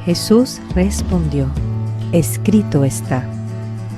Jesús respondió: escrito está,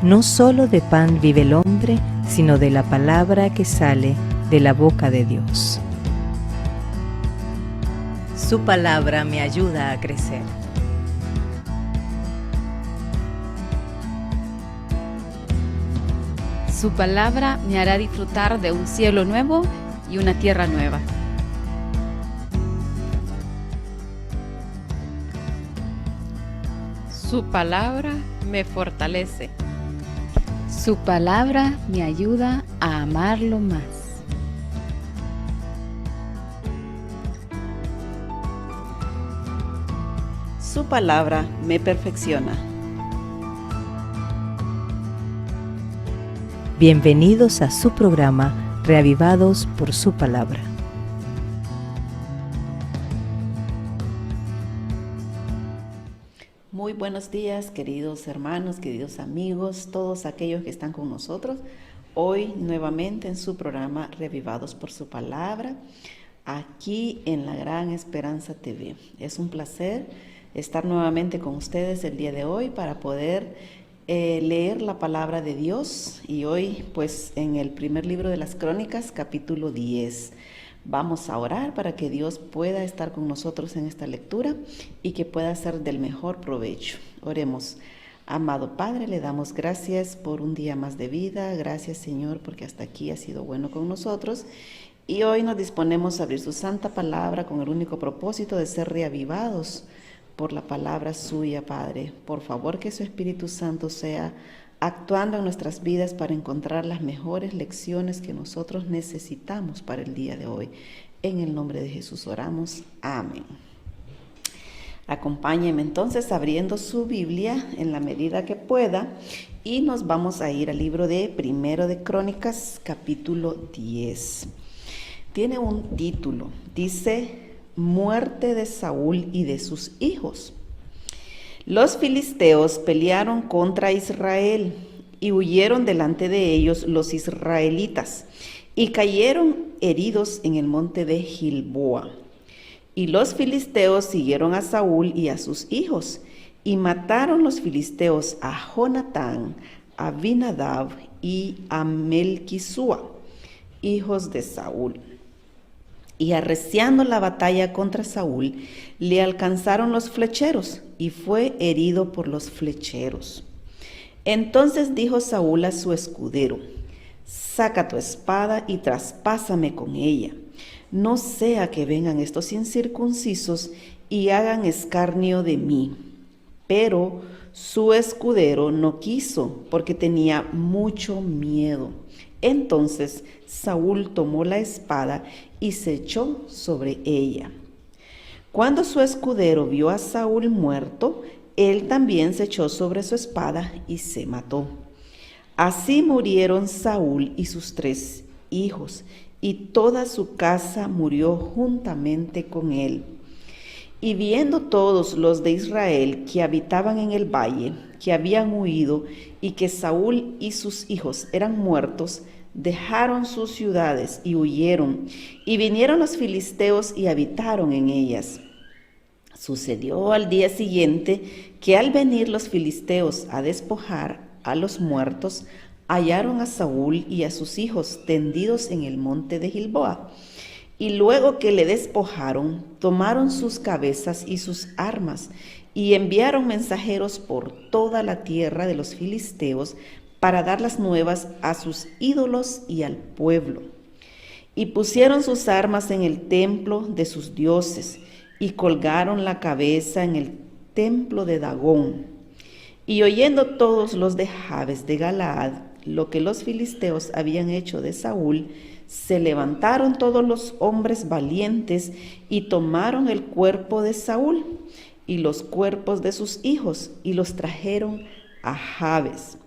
no solo de pan vive el hombre, sino de la palabra que sale de la boca de Dios. Su palabra me ayuda a crecer. Su palabra me hará disfrutar de un cielo nuevo y una tierra nueva. Su palabra me fortalece. Su palabra me ayuda a amarlo más. Su palabra me perfecciona. Bienvenidos a su programa Reavivados por su palabra. Muy buenos días, queridos hermanos, queridos amigos, todos aquellos que están con nosotros. Hoy nuevamente en su programa Reavivados por su palabra, aquí en La Gran Esperanza TV. Es un placer estar nuevamente con ustedes el día de hoy para poder leer la palabra de Dios. Y hoy pues en el primer libro de las Crónicas, capítulo 10. Vamos a orar para que Dios pueda estar con nosotros en esta lectura y que pueda ser del mejor provecho. Oremos. Amado Padre, le damos gracias por un día más de vida. Gracias, Señor, porque hasta aquí ha sido bueno con nosotros. Y hoy nos disponemos a abrir su santa palabra con el único propósito de ser reavivados por la palabra suya, Padre. Por favor, que su Espíritu Santo sea actuando en nuestras vidas para encontrar las mejores lecciones que nosotros necesitamos para el día de hoy. En el nombre de Jesús oramos. Amén. Acompáñenme entonces abriendo su Biblia en la medida que pueda y nos vamos a ir al libro de Primero de Crónicas, capítulo 10. Tiene un título, dice: Muerte de Saúl y de sus hijos. Los filisteos pelearon contra Israel y huyeron delante de ellos los israelitas y cayeron heridos en el monte de Gilboa. Y los filisteos siguieron a Saúl y a sus hijos y mataron los filisteos a Jonatán, a Abinadab y a Melquisúa, hijos de Saúl. Y arreciando la batalla contra Saúl, le alcanzaron los flecheros y fue herido por los flecheros. Entonces dijo Saúl a su escudero: saca tu espada y traspásame con ella, no sea que vengan estos incircuncisos y hagan escarnio de mí. Pero su escudero no quiso, porque tenía mucho miedo. Entonces Saúl tomó la espada y se echó sobre ella. Cuando su escudero vio a Saúl muerto, él también se echó sobre su espada y se mató. Así murieron Saúl y sus 3 hijos, y toda su casa murió juntamente con él. Y viendo todos los de Israel que habitaban en el valle, que habían huido, y que Saúl y sus hijos eran muertos, dejaron sus ciudades y huyeron, y vinieron los filisteos y habitaron en ellas. Sucedió al día siguiente que al venir los filisteos a despojar a los muertos, hallaron a Saúl y a sus hijos tendidos en el monte de Gilboa. Y luego que le despojaron, tomaron sus cabezas y sus armas, y enviaron mensajeros por toda la tierra de los filisteos para dar las nuevas a sus ídolos y al pueblo. Y pusieron sus armas en el templo de sus dioses, y colgaron la cabeza en el templo de Dagón. Y oyendo todos los de Jabes de Galaad lo que los filisteos habían hecho de Saúl, se levantaron todos los hombres valientes y tomaron el cuerpo de Saúl y los cuerpos de sus hijos y los trajeron a Jabes.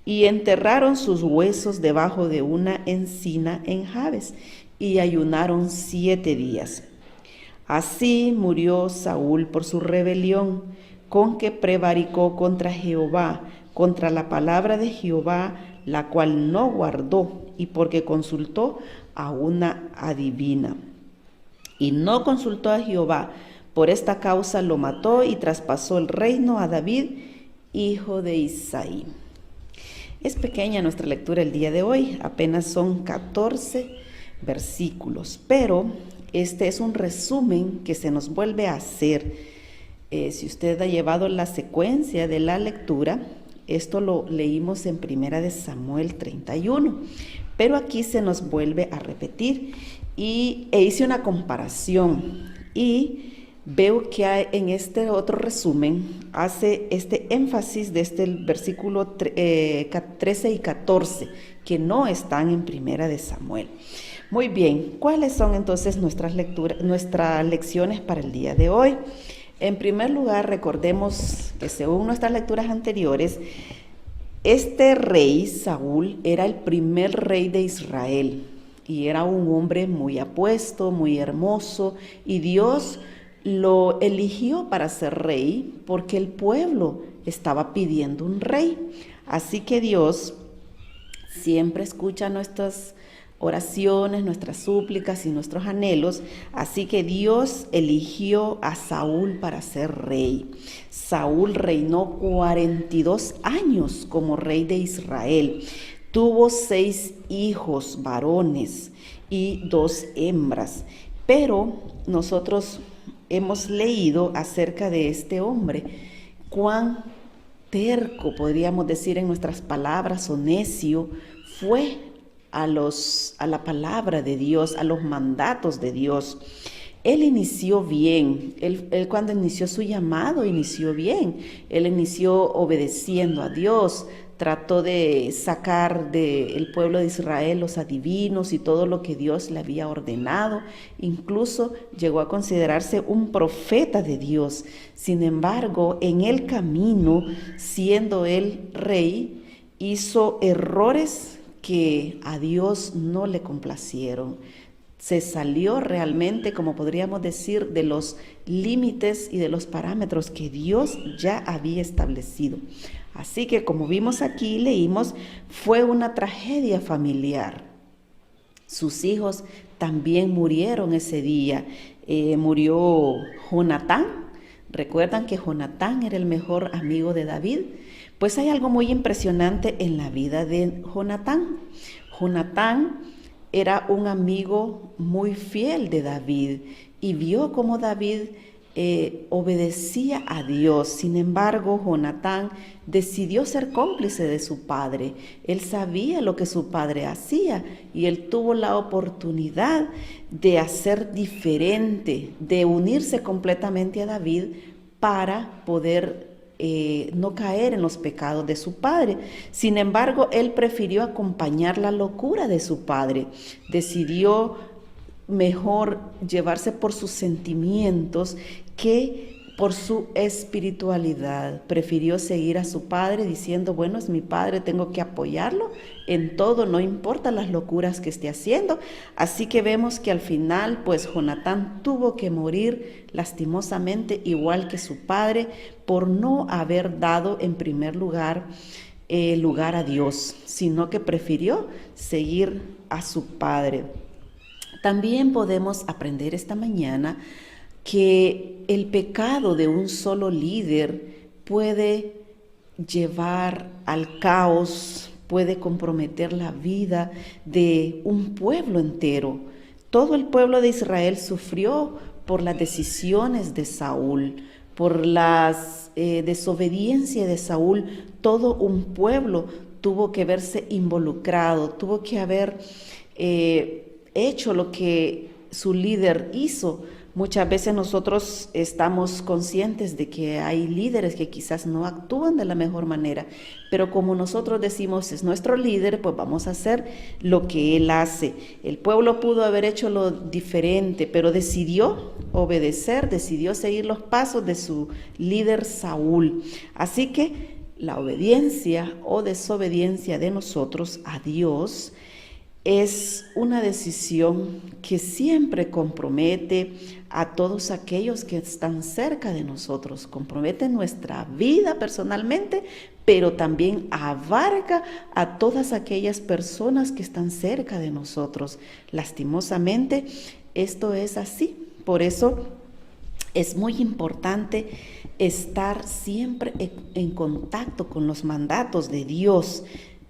Y enterraron sus huesos debajo de una encina en Jabes y ayunaron 7 días. Así murió Saúl por su rebelión, con que prevaricó contra Jehová, contra la palabra de Jehová, la cual no guardó, y porque consultó a una adivina. Y no consultó a Jehová, Por esta causa lo mató y traspasó el reino a David, hijo de Isaí. Es pequeña nuestra lectura el día de hoy, apenas son 14 versículos, pero este es un resumen que se nos vuelve a hacer. Si usted ha llevado la secuencia de la lectura, esto lo leímos en 1 de Samuel 31, pero aquí se nos vuelve a repetir e hice una comparación y veo que en este otro resumen hace este énfasis de este versículo 13 y 14 que no están en 1 de Samuel. Muy bien, ¿cuáles son entonces nuestras lecciones para el día de hoy? En primer lugar, recordemos que según nuestras lecturas anteriores, este rey, Saúl, era el primer rey de Israel y era un hombre muy apuesto, muy hermoso, y Dios lo eligió para ser rey porque el pueblo estaba pidiendo un rey. Así que Dios siempre escucha nuestras oraciones, nuestras súplicas y nuestros anhelos. Así que Dios eligió a Saúl para ser rey. Saúl reinó 42 años como rey de Israel. Tuvo 6 hijos varones y 2 hembras. Pero nosotros hemos leído acerca de este hombre, cuán terco, podríamos decir en nuestras palabras, o necio, fue a la palabra de Dios, a los mandatos de Dios. Él inició bien, él cuando inició su llamado, inició bien. Él inició obedeciendo a Dios, trató de sacar del pueblo de Israel los adivinos y todo lo que Dios le había ordenado. Incluso llegó a considerarse un profeta de Dios. Sin embargo, en el camino, siendo él rey, hizo errores que a Dios no le complacieron. Se salió realmente, como podríamos decir, de los límites y de los parámetros que Dios ya había establecido. Así que, como vimos aquí, leímos, fue una tragedia familiar. Sus hijos también murieron ese día. Murió Jonatán. ¿Recuerdan que Jonatán era el mejor amigo de David? Pues hay algo muy impresionante en la vida de Jonatán. Jonatán era un amigo muy fiel de David y vio cómo David obedecía a Dios. Sin embargo, Jonatán decidió ser cómplice de su padre. Él sabía lo que su padre hacía y él tuvo la oportunidad de hacer diferente, de unirse completamente a David para poder no caer en los pecados de su padre. Sin embargo, él prefirió acompañar la locura de su padre. Decidió mejor llevarse por sus sentimientos que por su espiritualidad. Prefirió seguir a su padre diciendo, bueno, es mi padre, tengo que apoyarlo en todo, no importa las locuras que esté haciendo. Así que vemos que al final, pues Jonatán tuvo que morir lastimosamente, igual que su padre, por no haber dado en primer lugar a Dios, sino que prefirió seguir a su padre. También podemos aprender esta mañana que el pecado de un solo líder puede llevar al caos, puede comprometer la vida de un pueblo entero. Todo el pueblo de Israel sufrió por las decisiones de Saúl, por la desobediencia de Saúl. Todo un pueblo tuvo que verse involucrado, tuvo que haber hecho lo que su líder hizo. Muchas veces nosotros estamos conscientes de que hay líderes que quizás no actúan de la mejor manera, pero como nosotros decimos es nuestro líder, pues vamos a hacer lo que él hace. El pueblo pudo haber hecho lo diferente, pero decidió obedecer, decidió seguir los pasos de su líder Saúl. Así que la obediencia o desobediencia de nosotros a Dios es una decisión que siempre compromete a todos aquellos que están cerca de nosotros, compromete nuestra vida personalmente, pero también abarca a todas aquellas personas que están cerca de nosotros. Lastimosamente, esto es así. Por eso Es muy importante estar siempre en contacto con los mandatos de Dios.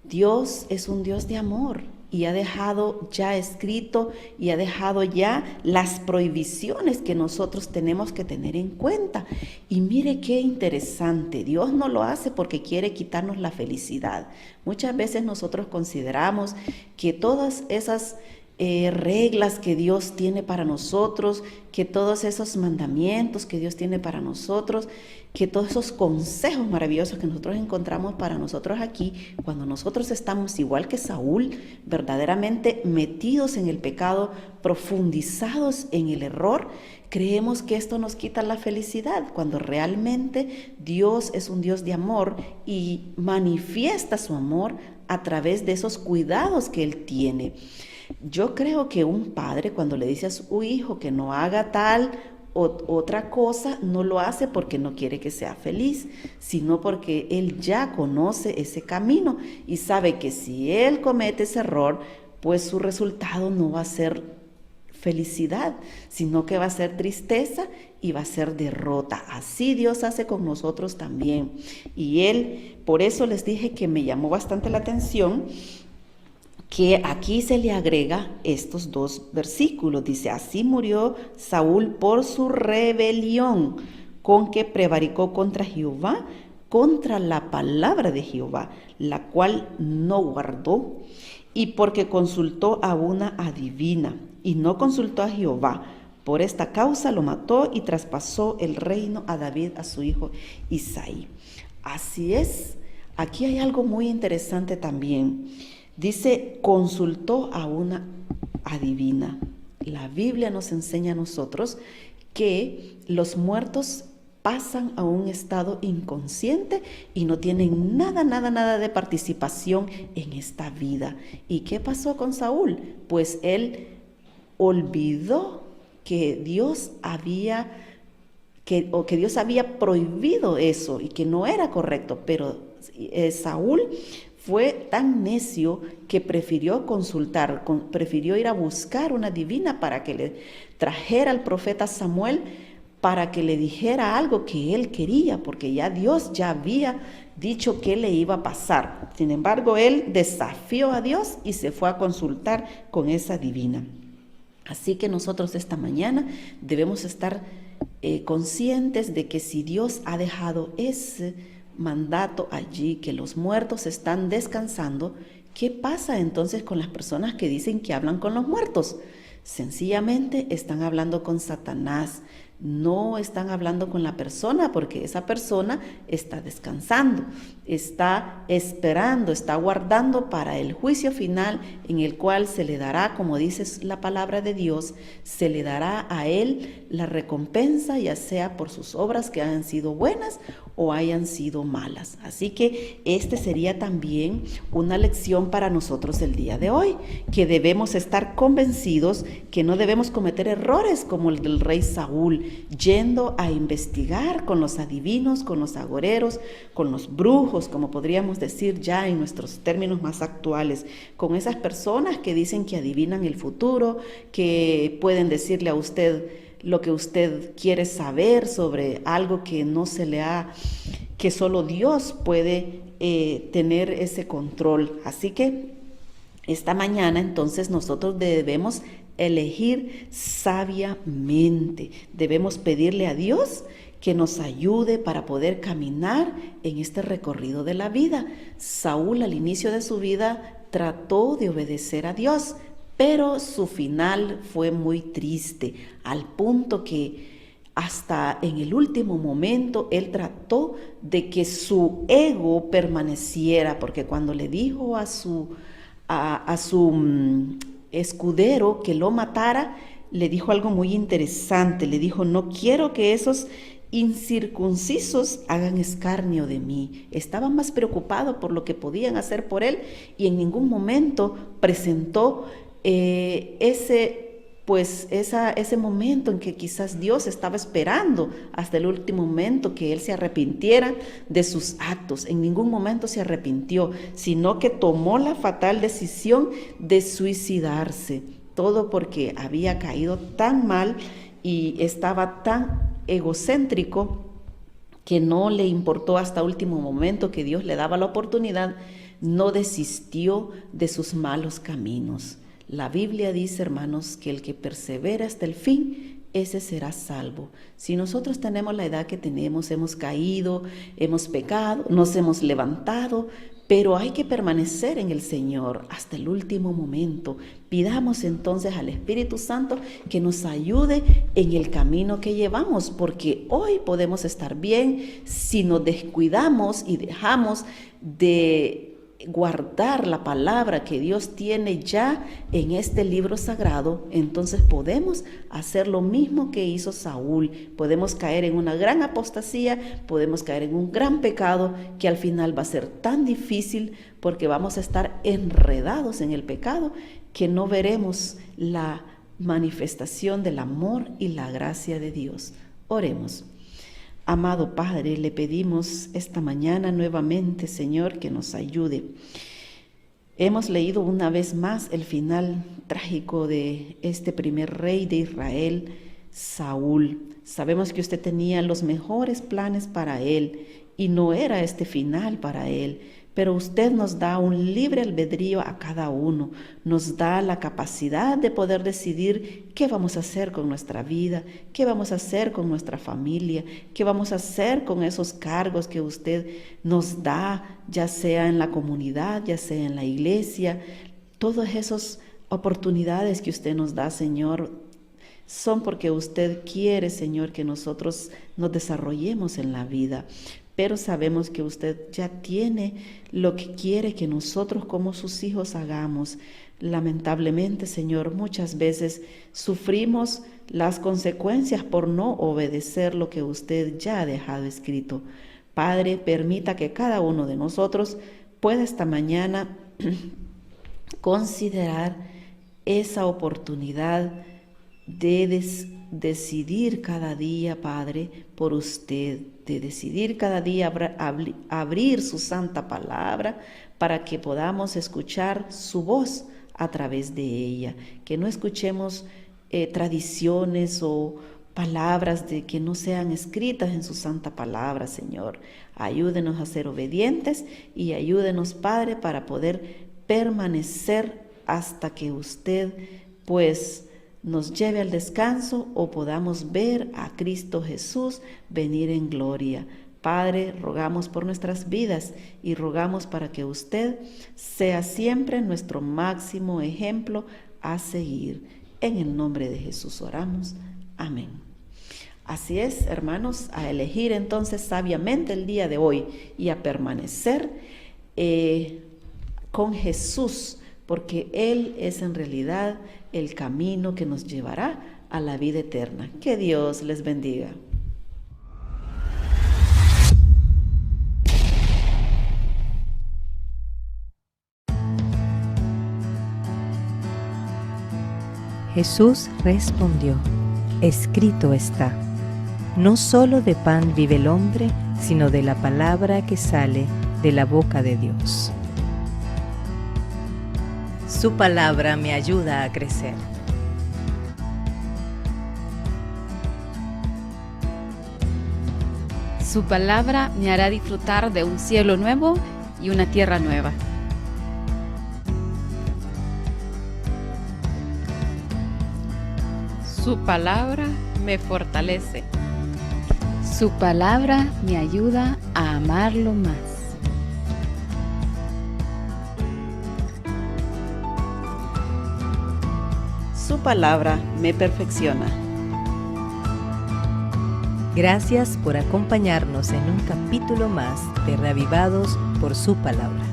Dios es un Dios de amor y ha dejado ya escrito y ha dejado ya las prohibiciones que nosotros tenemos que tener en cuenta. Y mire qué interesante, Dios no lo hace porque quiere quitarnos la felicidad. Muchas veces nosotros consideramos que todas esas reglas que Dios tiene para nosotros, que todos esos mandamientos que Dios tiene para nosotros, que todos esos consejos maravillosos que nosotros encontramos para nosotros aquí, cuando nosotros estamos igual que Saúl, verdaderamente metidos en el pecado, profundizados en el error, creemos que esto nos quita la felicidad, cuando realmente Dios es un Dios de amor y manifiesta su amor a través de esos cuidados que Él tiene. Yo creo que un padre, cuando le dice a su hijo que no haga tal o otra cosa, no lo hace porque no quiere que sea feliz, sino porque él ya conoce ese camino y sabe que si él comete ese error, pues su resultado no va a ser felicidad, sino que va a ser tristeza y va a ser derrota. Así Dios hace con nosotros también. Y Él, por eso les dije que me llamó bastante la atención que aquí se le agrega estos dos versículos. Dice, así murió Saúl por su rebelión, con que prevaricó contra Jehová, contra la palabra de Jehová, la cual no guardó, y porque consultó a una adivina, y no consultó a Jehová. Por esta causa lo mató y traspasó el reino a David, a su hijo Isaí. Así es, aquí hay algo muy interesante también. Dice, consultó a una adivina. La Biblia nos enseña a nosotros que los muertos pasan a un estado inconsciente y no tienen nada de participación en esta vida. ¿Y qué pasó con Saúl? Pues él olvidó que Dios había prohibido eso y que no era correcto, pero Saúl fue tan necio que prefirió prefirió ir a buscar una adivina para que le trajera al profeta Samuel para que le dijera algo que él quería, porque ya Dios ya había dicho que le iba a pasar. Sin embargo, él desafió a Dios y se fue a consultar con esa adivina. Así que nosotros esta mañana debemos estar conscientes de que si Dios ha dejado ese mandato allí, que los muertos están descansando, ¿qué pasa entonces con las personas que dicen que hablan con los muertos? Sencillamente están hablando con Satanás, no están hablando con la persona, porque esa persona está descansando, está esperando, está guardando para el juicio final, en el cual se le dará, como dice la palabra de Dios, se le dará a él la recompensa, ya sea por sus obras que hayan sido buenas o hayan sido malas. Así que este sería también una lección para nosotros el día de hoy, que debemos estar convencidos que no debemos cometer errores como el del rey Saúl, yendo a investigar con los adivinos, con los agoreros, con los brujos, como podríamos decir ya en nuestros términos más actuales, con esas personas que dicen que adivinan el futuro, que pueden decirle a usted lo que usted quiere saber sobre algo que no se le ha, que solo Dios puede tener ese control. Así que esta mañana entonces nosotros debemos elegir sabiamente. Debemos pedirle a Dios que nos ayude para poder caminar en este recorrido de la vida. Saúl al inicio de su vida trató de obedecer a Dios, pero su final fue muy triste, al punto que hasta en el último momento él trató de que su ego permaneciera, porque cuando le dijo a su escudero que lo matara, le dijo algo muy interesante. Le dijo, no quiero que esos incircuncisos hagan escarnio de mí. Estaba más preocupado por lo que podían hacer por él y en ningún momento presentó ese momento en que quizás Dios estaba esperando hasta el último momento que él se arrepintiera de sus actos. En ningún momento se arrepintió, sino que tomó la fatal decisión de suicidarse. Todo porque había caído tan mal y estaba tan egocéntrico que no le importó hasta último momento que Dios le daba la oportunidad, no desistió de sus malos caminos. La Biblia dice, hermanos, que el que persevera hasta el fin, ese será salvo. Si nosotros tenemos la edad que tenemos, hemos caído, hemos pecado, nos hemos levantado, pero hay que permanecer en el Señor hasta el último momento. Pidamos entonces al Espíritu Santo que nos ayude en el camino que llevamos, porque hoy podemos estar bien si nos descuidamos y dejamos de guardar la palabra que Dios tiene ya en este libro sagrado. Entonces podemos hacer lo mismo que hizo Saúl, podemos caer en una gran apostasía, podemos caer en un gran pecado que al final va a ser tan difícil porque vamos a estar enredados en el pecado que no veremos la manifestación del amor y la gracia de Dios. Oremos. Amado Padre, le pedimos esta mañana nuevamente, Señor, que nos ayude. Hemos leído una vez más el final trágico de este primer rey de Israel, Saúl. Sabemos que usted tenía los mejores planes para él y no era este final para él. Pero usted nos da un libre albedrío a cada uno, nos da la capacidad de poder decidir qué vamos a hacer con nuestra vida, qué vamos a hacer con nuestra familia, qué vamos a hacer con esos cargos que usted nos da, ya sea en la comunidad, ya sea en la iglesia. Todas esas oportunidades que usted nos da, Señor, son porque usted quiere, Señor, que nosotros nos desarrollemos en la vida. Pero sabemos que usted ya tiene lo que quiere que nosotros como sus hijos hagamos. Lamentablemente, Señor, muchas veces sufrimos las consecuencias por no obedecer lo que usted ya ha dejado escrito. Padre, permita que cada uno de nosotros pueda esta mañana considerar esa oportunidad de decidir cada día, Padre, por usted, de decidir cada día abrir su santa palabra para que podamos escuchar su voz a través de ella, que no escuchemos tradiciones o palabras de que no sean escritas en su santa palabra, Señor. Ayúdenos a ser obedientes y ayúdenos, Padre, para poder permanecer hasta que usted, pues, nos lleve al descanso o podamos ver a Cristo Jesús venir en gloria. Padre, rogamos por nuestras vidas y rogamos para que usted sea siempre nuestro máximo ejemplo a seguir. En el nombre de Jesús oramos. Amén. Así es, hermanos, a elegir entonces sabiamente el día de hoy y a permanecer con Jesús, porque Él es en realidad el camino que nos llevará a la vida eterna. Que Dios les bendiga. Jesús respondió: escrito está, no solo de pan vive el hombre, sino de la palabra que sale de la boca de Dios. Su palabra me ayuda a crecer. Su palabra me hará disfrutar de un cielo nuevo y una tierra nueva. Su palabra me fortalece. Su palabra me ayuda a amarlo más. Su palabra me perfecciona. Gracias por acompañarnos en un capítulo más de Reavivados por su palabra.